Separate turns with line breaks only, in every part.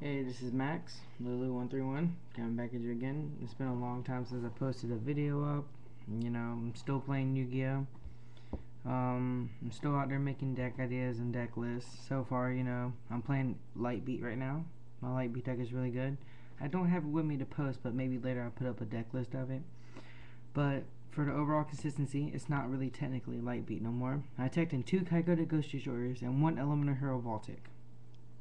Hey, this is Max, Lulu131, coming back at you again. It's been a long time since I posted a video up. I'm still playing Yu-Gi-Oh! I'm still out there making deck ideas and deck lists. So far, I'm playing Light Beat right now. My Light Beat deck is really good. I don't have it with me to post, but maybe later I'll put up a deck list of it. But for the overall consistency, it's not really technically Light Beat no more. I teched in 2 Kaikoden Ghost Destroyers and 1 Elemental Hero Voltic.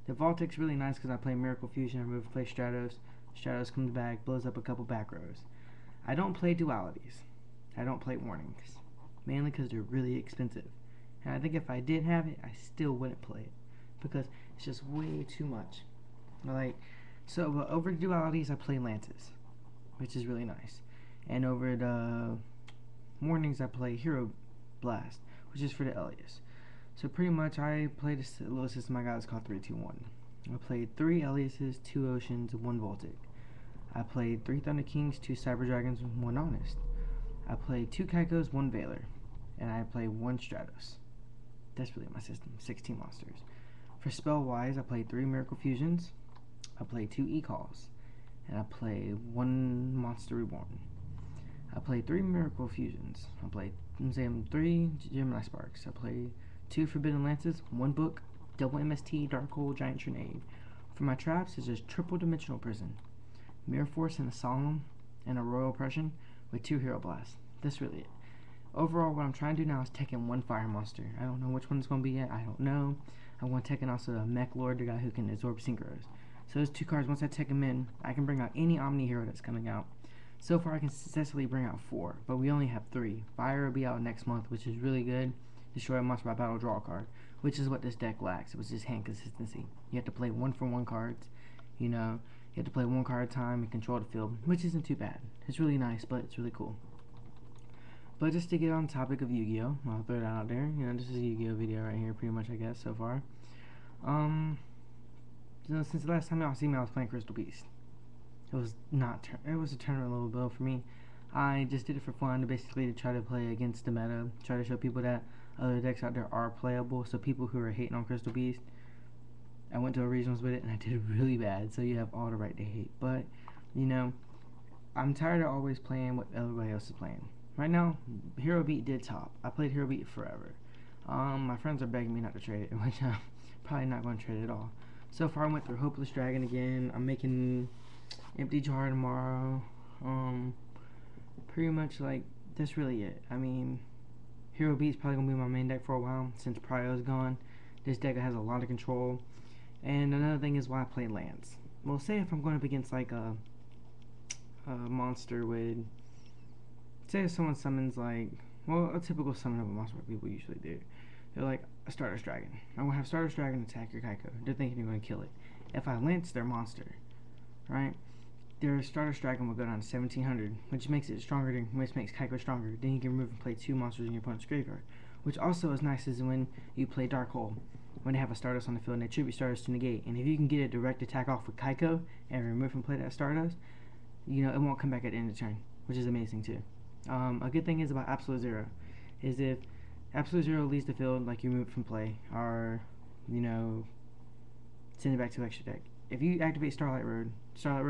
The Voltic's really nice because I play Miracle Fusion, I remove play Stratos. Stratos comes back, blows up a couple back rows. I don't play dualities. I don't play warnings. Mainly because they're really expensive. And I think if I did have it, I still wouldn't play it. Because it's just way too much. But over dualities, I play Lances, which is really nice. And over the warnings, I play Hero Blast, which is for the Elias. So pretty much I played a little system I got. It's called 3-2-1. I played 3 Eliases, 2 Oceans, 1 Voltic. I played 3 Thunder Kings, 2 Cyber Dragons, 1 Honest. I played 2 Kaikos, 1 Valor. And I played 1 Stratos. That's really my system, 16 monsters. For spell wise, I played 3 Miracle Fusions. I played 2 E-Calls. And I played 1 Monster Reborn. I played 3 Miracle Fusions. I played 3 Gemini Sparks. I played 2 Forbidden Lances, 1 book, double MST, Dark Hole, Giant Grenade. For my traps, it's just triple Dimensional Prison, Mirror Force, and a Solemn, and a Royal Oppression with 2 Hero Blasts. That's really it. Overall, what I'm trying to do now is take in 1 Fire Monster. I don't know which one it's going to be yet. I don't know. I want to take in also a Mech Lord, the guy who can absorb Synchros. So those 2 cards, once I take them in, I can bring out any Omni Hero that's coming out. So far, I can successfully bring out 4, but we only have 3. Fire will be out next month, which is really good. Destroy a monster by battle, draw a card, which is what this deck lacks. It was just hand consistency. You have to play 1-for-1 cards. You have to play 1 card at a time and control the field, which isn't too bad. It's really nice, but it's really cool. But just to get on the topic of Yu-Gi-Oh, I'll throw that out there. This is a Yu-Gi-Oh video right here, pretty much, I guess, so far. Since the last time y'all seen me, I was playing Crystal Beast. It was a tournament level build for me. I just did it for fun, basically to try to play against the meta, try to show people that other decks out there are playable. So people who are hating on Crystal Beast, I went to a regionals with it and I did really bad, so you have all the right to hate. But I'm tired of always playing what everybody else is playing. Right now, Hero Beat did top. I played Hero Beat forever. My friends are begging me not to trade it, which I'm probably not going to trade it at all. So far I went through Hopeless Dragon again. I'm making Empty Jar tomorrow. Pretty much that's really it. Hero Beat's probably going to be my main deck for a while since Prio's gone. This deck has a lot of control. And another thing is why I play lands. Well, say if I'm going up against a monster with, say if someone summons a typical summon of a monster what people usually do. They're like a Stardust Dragon. I'm going to have Stardust Dragon attack your Kaiko. They're thinking you're going to kill it. If I lance their monster, right, their Stardust Dragon will go down to 1700, which makes it stronger, which makes Kaiko stronger. Then you can remove and play 2 monsters in your opponent's graveyard. Which also is nice is when you play Dark Hole, when they have a Stardust on the field and they tribute Stardust to negate. And if you can get a direct attack off with Kaiko and remove and play that Stardust, it won't come back at the end of the turn, which is amazing too. A good thing is about Absolute Zero is if Absolute Zero leaves the field, you remove it from play, or send it back to extra deck. If you activate Starlight Road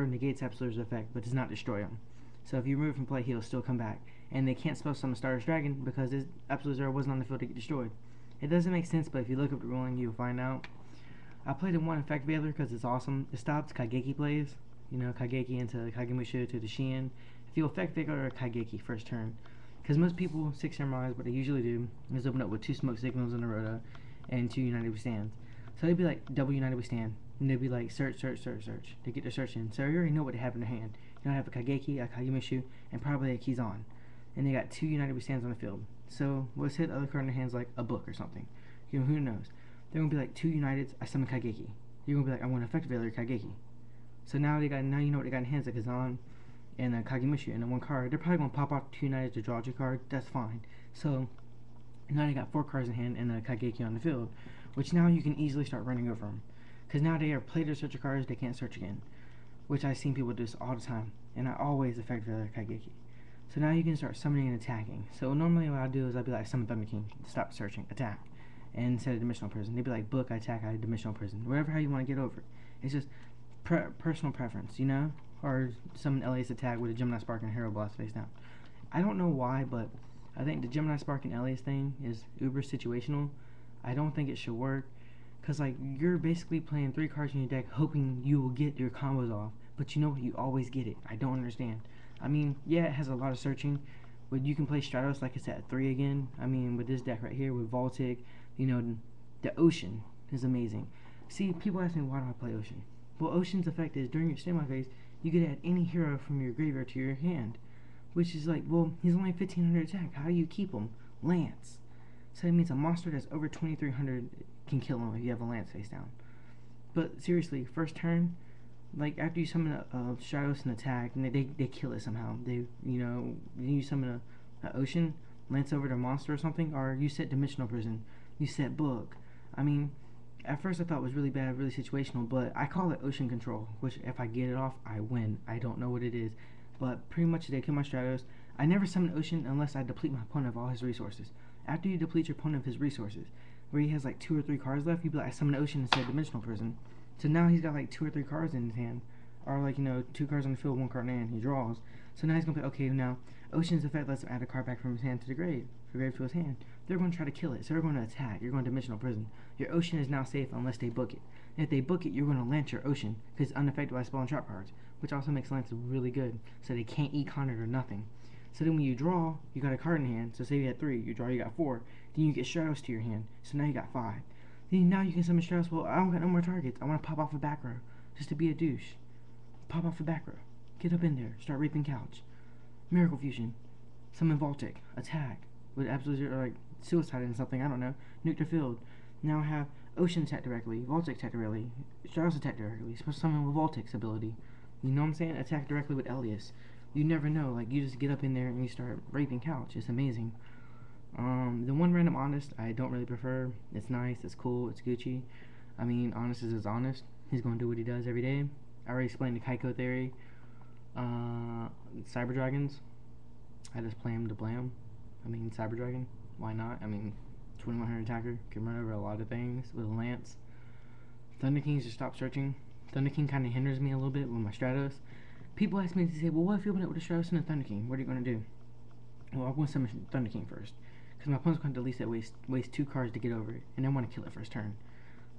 negates Absolute Zero's effect, but does not destroy him. So if you remove from play, he'll still come back. And they can't spell summon Stardust Dragon because his Absolute Zero wasn't on the field to get destroyed. It doesn't make sense, but if you look up the ruling, you'll find out. I played in 1 Effect Veiler because it's awesome. It stops Kaigeki plays. Kaigeki into Kagemusha to the Shien. If you Effect Veiler or Kaigeki first turn. Because most people, 6 Samurais, what they usually do is open up with 2 Smoke Signals in a Rota and 2 United Withstands. So they'd be like, double United Withstand. And they'd be like, search. They get their search in. So you already know what they have in their hand. You have a Kaigeki, a Kagemushu, and probably a Kizan. And they got 2 United Withstands on the field. So let's hit the other card in their hands like a book or something. Who knows? They're going to be like 2 Uniteds, I summon Kaigeki. You're going to be like, I want to Effect Veiler Kaigeki. So now you know what they got in hands, like Kazan and a Kagemushu and 1 card. They're probably going to pop off 2 Uniteds to draw 2 cards. That's fine. So now they got 4 cards in hand and a Kaigeki on the field, which now you can easily start running over them. Because now they are played their searcher cards, they can't search again. Which I've seen people do this all the time. And I always Effect Veiler Kaigeki. So now you can start summoning and attacking. So normally what I do is I'd be like, summon Thunder King, stop searching, attack. And instead of Dimensional Prison, they'd be like, book, I attack, I Dimensional Prison. Whatever how you want to get over it. It's just personal preference, you know? Or summon Elias attack with a Gemini Spark and Hero Blast face down. I don't know why, but I think the Gemini Spark and Elias thing is uber situational. I don't think it should work. Because, like, you're basically playing 3 cards in your deck hoping you will get your combos off. But you know what? You always get it. I don't understand. I mean, yeah, it has a lot of searching. But you can play Stratos like it's at 3 again. I mean, with this deck right here, with Voltic, you know, the Ocean is amazing. See, people ask me, why do I play Ocean? Well, Ocean's effect is, during your standby phase, you can add any hero from your graveyard to your hand. Which is like, well, he's only 1500 attack. How do you keep him? Lance. So that means a monster that's over 2300 can kill him if you have a Lance face down. But seriously, first turn, like after you summon a Stratos and attack, and they kill it somehow. They, you know, you summon a Ocean, Lance over to monster or something, or you set Dimensional Prison, you set Book. I mean, at first I thought it was really bad, really situational, but I call it Ocean Control, which if I get it off, I win. I don't know what it is, but pretty much they kill my Stratos. I never summon Ocean unless I deplete my opponent of all his resources. After you deplete your opponent of his resources, where he has like 2 or 3 cards left, you be like, I summon Ocean instead of Dimensional Prison. So now he's got like 2 or 3 cards in his hand, or like, you know, 2 cards on the field, 1 card in hand, he draws. So now he's gonna be, okay, now Ocean's effect lets him add a card back from his hand to the grave, from grave to his hand. They're gonna try to kill it, so they're gonna attack. You're going to Dimensional Prison. Your Ocean is now safe unless they book it. And if they book it, you're gonna Lance your Ocean, because it's unaffected by spell and trap cards, which also makes Lance really good, so they can't econ it or nothing. So then when you draw, you got a card in hand. So say you had 3, you draw, you got 4. Then you get Stratos to your hand. So now you got 5. Then now you can summon Stratos. Well, I don't got no more targets. I want to pop off a back row, just to be a douche. Pop off a back row. Get up in there. Start raping couch. Miracle Fusion. Summon Voltic. Attack with absolute zero, like suicide and something. I don't know. Nuke the field. Now I have Ocean attack directly. Voltic attack directly. Stratos attack directly. You're supposed to summon with Voltic's ability. You know what I'm saying? Attack directly with Elias. You never know, like, you just get up in there and you start raping couch. It's amazing. The one random Honest, I don't really prefer. It's nice, it's cool, it's Gucci. I mean, Honest is honest. He's going to do what he does every day. I already explained the Kaiko theory. Cyber Dragons, I just play him to play him. I mean, Cyber Dragon, why not? I mean, 2100 attacker, can run over a lot of things with a Lance. Thunder Kings, just stop searching. Thunder King kind of hinders me a little bit with my Stratos. People ask me to say, well, what if you open it with a Stratos and a Thunder King? What are you going to do? Well, I'm going to summon Thunder King first, because my opponent's going to delete that, waste 2 cards to get over it, and I want to kill it first turn.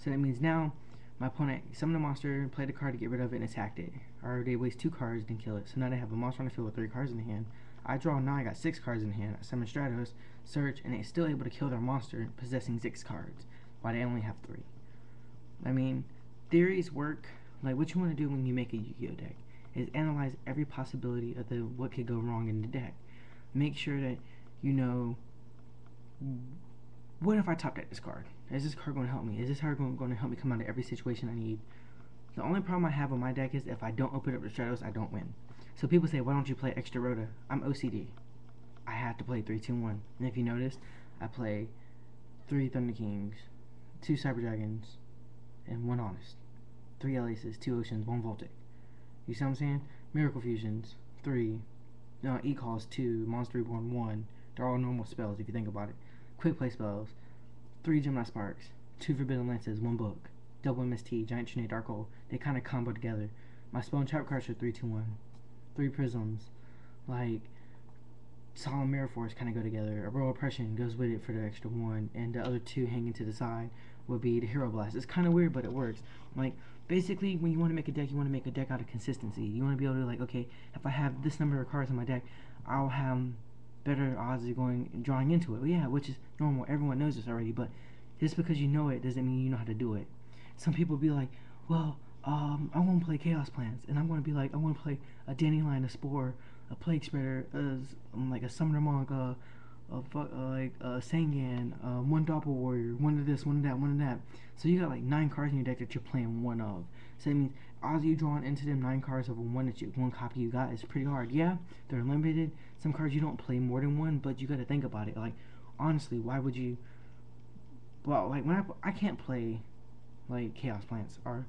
So that means now my opponent summoned a monster, played a card to get rid of it, and attacked it. Or they waste 2 cards, then kill it. So now they have a monster on the field with 3 cards in the hand. I draw, now I got 6 cards in hand. I summon Stratos, search, and they're still able to kill their monster, possessing 6 cards, while they only have 3. I mean, theories work. Like, what you want to do when you make a Yu-Gi-Oh deck is analyze every possibility of what could go wrong in the deck. Make sure that you know, what if I top deck this card? Is this card going to help me? Is this card going to help me come out of every situation I need? The only problem I have with my deck is if I don't open up the Stratos, I don't win. So people say, why don't you play extra Rota? I'm OCD. I have to play 3, 2, 1. And if you notice, I play 3 Thunder Kings, 2 Cyber Dragons, and 1 Honest. 3 Eliases, 2 Oceans, 1 Voltic. You see what I'm saying? Miracle Fusions, 3. E-Calls, 2. Monster Reborn, 1. They're all normal spells if you think about it. Quick play spells, 3 Gemini Sparks, 2 Forbidden Lances, 1 Book. Double MST, Giant Trinity, Dark Hole. They kind of combo together. My spell and trap cards are 3, 2, 1. 3 Prisms. Like, Solemn Mirror Force kind of go together. A Royal Oppression goes with it for the extra 1. And the other 2 hanging to the side would be the Hero Blast. It's kind of weird, but it works. Like, basically, when you want to make a deck, you want to make a deck out of consistency. You want to be able to, like, okay, if I have this number of cards in my deck, I'll have better odds of drawing into it. Well, yeah, which is normal. Everyone knows this already, but just because you know it doesn't mean you know how to do it. Some people be like, well, I want to play Chaos Plants, and I'm going to be like, I want to play a Dandelion, a Spore, a Plague Spreader, like a Summoner Monk, like Sangan, 1 Doppel Warrior, 1 of this, 1 of that, 1 of that. So you got like 9 cards in your deck that you're playing 1 of. So that means odds you drawing into them 9 cards of one copy you got is pretty hard. Yeah, they're limited. Some cards you don't play more than 1, but you got to think about it. Like, honestly, why would you? Well, like when I can't play like Chaos Plants or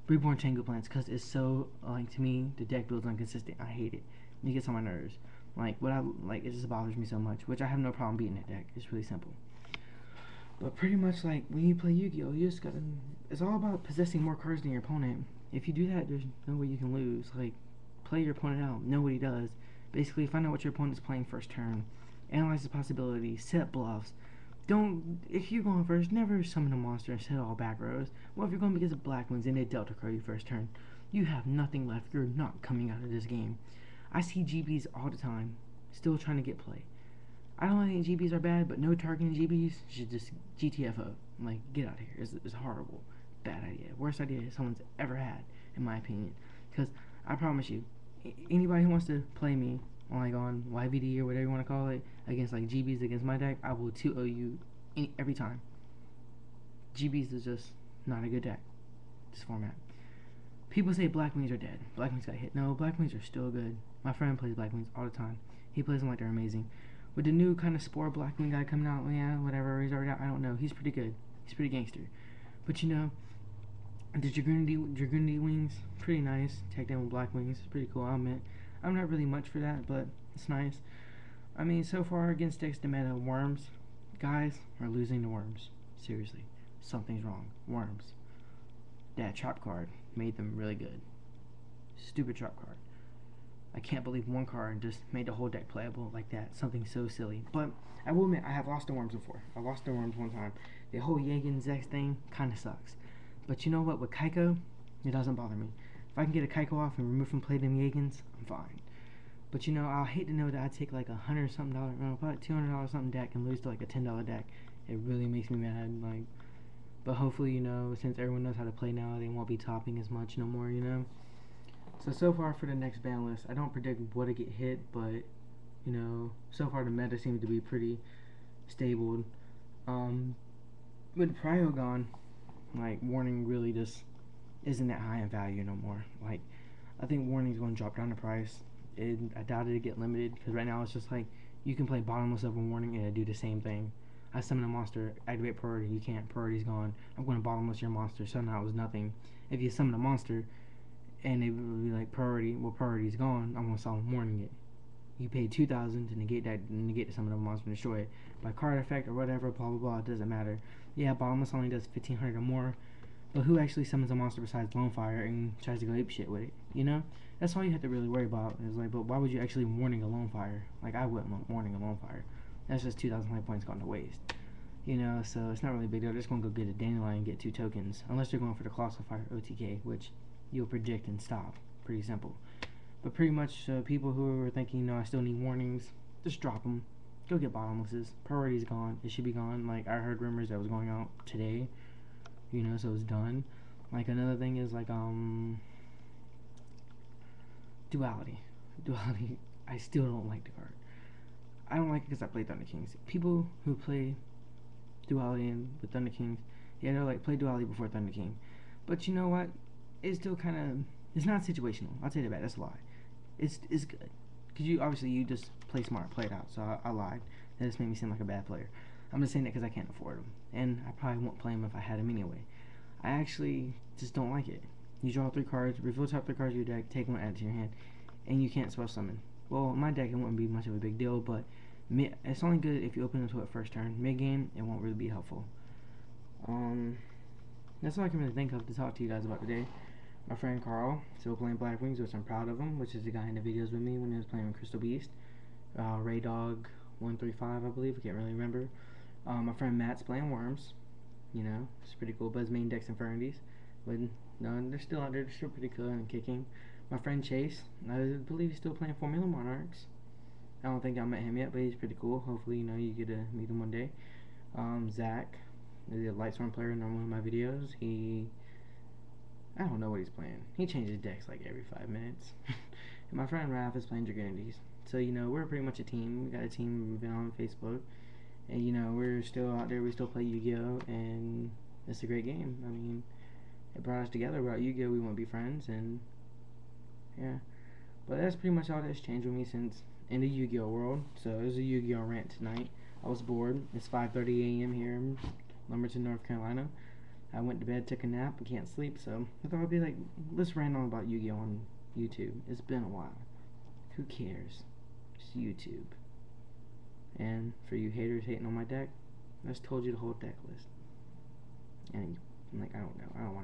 Reborn Tango Plants because it's so, like, to me the deck builds inconsistent. I hate it. It gets on my nerves. Like, it just bothers me so much, which I have no problem beating that deck. It's really simple. But pretty much, like, when you play Yu-Gi-Oh, you just gotta, it's all about possessing more cards than your opponent. If you do that, there's no way you can lose. Like, play your opponent out. Know what he does. Basically, find out what your opponent's playing first turn. Analyze the possibilities. Set bluffs. If you're going first, never summon a monster and set all back rows. Well, if you're going against the black ones and they Delta Crow you first turn, you have nothing left. You're not coming out of this game. I see GBs all the time, still trying to get play. I don't think GBs are bad, but no targeting GBs should just GTFO. Like, get out of here. It's horrible. Bad idea. Worst idea someone's ever had, in my opinion. Because I promise you, anybody who wants to play me on YVD or whatever you want to call it, against like GBs against my deck, I will 2-0 you every time. GBs is just not a good deck, this format. People say Black Wings are dead. Black Wings got hit. No, Black Wings are still good. My friend plays Black Wings all the time. He plays them like they're amazing. With the new kind of Spore Black Wing guy coming out, yeah, whatever, he's already out, I don't know. He's pretty good. He's pretty gangster. But you know, the Dragunity Wings, pretty nice. Tag them with Black Wings, pretty cool, I'll admit. I'm not really much for that, but it's nice. I mean, so far against decks to meta, Worms, guys are losing to Worms. Seriously, something's wrong. Worms. That trap card made them really good. Stupid trap card. I can't believe one card just made the whole deck playable like that. Something so silly. But I will admit, I have lost to Worms before. I lost to Worms one time. The whole Yegan Zex thing kind of sucks. But you know what? With Kaiko, it doesn't bother me. If I can get a Kaiko off and remove from play them Yegans, I'm fine. But you know, I'll hate to know that I take like $100 something, probably $200 something deck and lose to like a $10 deck. It really makes me mad. Like, but hopefully, you know, since everyone knows how to play now, they won't be topping as much no more, you know. So far for the next ban list, I don't predict what to get hit, but you know, so far the meta seems to be pretty stable. With Prio gone, like Warning really just isn't that high in value no more. Like, I think Warning's going to drop down the price. I doubt it'll get limited because right now it's just like you can play bottomless of a Warning and it'll do the same thing. I summon a monster, activate priority, you can't, priority's gone. I'm going to bottomless your monster, somehow it was nothing. If you summon a monster and it would be like priority, well, priority's gone, I'm going to summon Warning it. You pay 2,000 to negate the summon of a monster and destroy it. By card effect or whatever, blah blah blah, it doesn't matter. Yeah, bottomless only does 1,500 or more, but who actually summons a monster besides Lonefire and tries to go ape shit with it, you know? That's all you have to really worry about. Is like, but why would you actually Warning a Lonefire? Like, I wouldn't Warning a Lonefire. That's just 2,000 life points gone to waste. You know, so it's not really a big deal. They're just going to go get a Dandelion and get 2 tokens. Unless they're going for the Colossal Fire OTK, which you'll predict and stop. Pretty simple. But pretty much, people who are thinking, no, I still need Warnings, just drop them. Go get bottomlesses. Priority's gone. It should be gone. Like, I heard rumors that was going out today. You know, so it's done. Like, another thing is, like, Duality. Duality, I still don't like the card. I don't like it because I play Thunder Kings. People who play Duality with Thunder Kings, yeah, they're like, play Duality before Thunder King. But you know what? It's still kind of, it's not situational. I'll tell you that. That's a lie. It's good. Because you just play smart, play it out. So I lied. That just made me seem like a bad player. I'm just saying that because I can't afford them. And I probably won't play them if I had them anyway. I actually just don't like it. You draw 3 cards, reveal top 3 cards of your deck, take 1, add it to your hand, and you can't spell summon. Well, in my deck, it wouldn't be much of a big deal, but it's only good if you open into it first turn. Mid-game, it won't really be helpful. That's all I can really think of to talk to you guys about today. My friend Carl, still playing Black Wings, which I'm proud of him, which is the guy in the videos with me when he was playing with Crystal Beast. Raydog135, I believe, I can't really remember. My friend Matt's playing Worms. You know, it's pretty cool, but his main deck's Infernities. But no, they're still out there, they're still pretty cool and kicking. My friend Chase, I believe he's still playing Formula Monarchs. I don't think I met him yet, but he's pretty cool. Hopefully, you know, you get to meet him one day. Zach, the Lightstorm player in one of my videos, I don't know what he's playing. He changes decks like every 5 minutes. And my friend Raph is playing Dragonities. So, you know, we're pretty much a team. We got a team, we've been on Facebook. And, you know, we're still out there, we still play Yu-Gi-Oh! And it's a great game. I mean, it brought us together. Without Yu-Gi-Oh! We wouldn't be friends, and yeah. But that's pretty much all that's changed with me since in the Yu-Gi-Oh! World. So it was a Yu-Gi-Oh! Rant tonight. I was bored. It's 5:30 a.m. here in Lumberton, North Carolina. I went to bed, took a nap, and can't sleep, so I thought I'd be like, let's rant on about Yu-Gi-Oh! On YouTube. It's been a while. Who cares? It's YouTube. And for you haters hating on my deck, I just told you the whole deck list. And, like, I don't know. I don't want